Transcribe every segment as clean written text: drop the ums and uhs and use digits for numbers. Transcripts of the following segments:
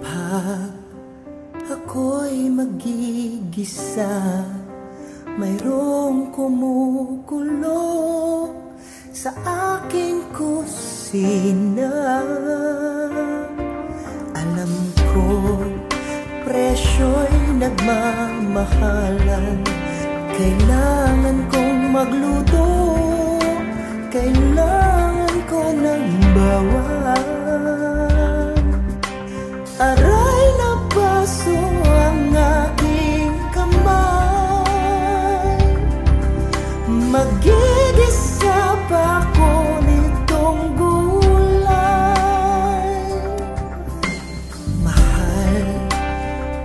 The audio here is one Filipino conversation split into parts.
Pag ako'y magigisa, mayroong kumukulo sa aking kusina. Alam ko, presyo'y nagmamahalan. Kailangan kong magluto, kailangan ko ng bawang. Aray na baso ang aking kamay, magigisa pa ko nitong gulay. Mahal,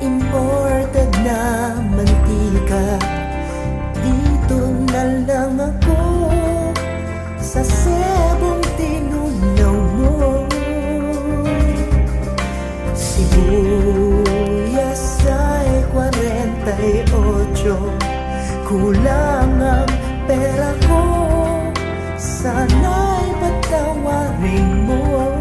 imported na mantika, dito na lang ako sa sebong tinunaw mo. Sibuyas ay 48, kulang ang pera ko, sana'y patawarin mo.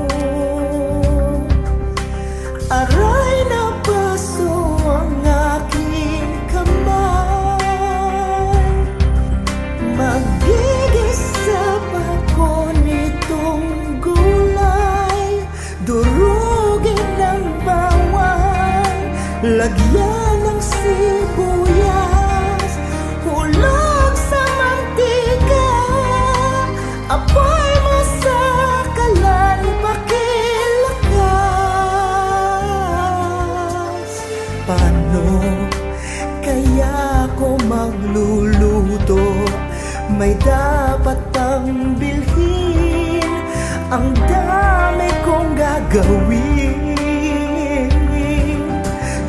Aray na baso ang aking kamay, magigisa pa ko nitong gulay. Durugin ng bawang, lagyan ng sibuyas, hulog sa mantika, apoy mo sa kalan, pakilakas. Paano kaya ko magluluto? May dapat pang bilhin, ang dami kong gagawin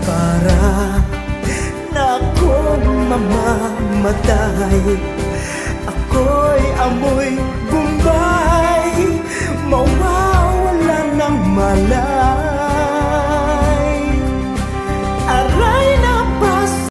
para na akong mamamatay. Ako'y amoy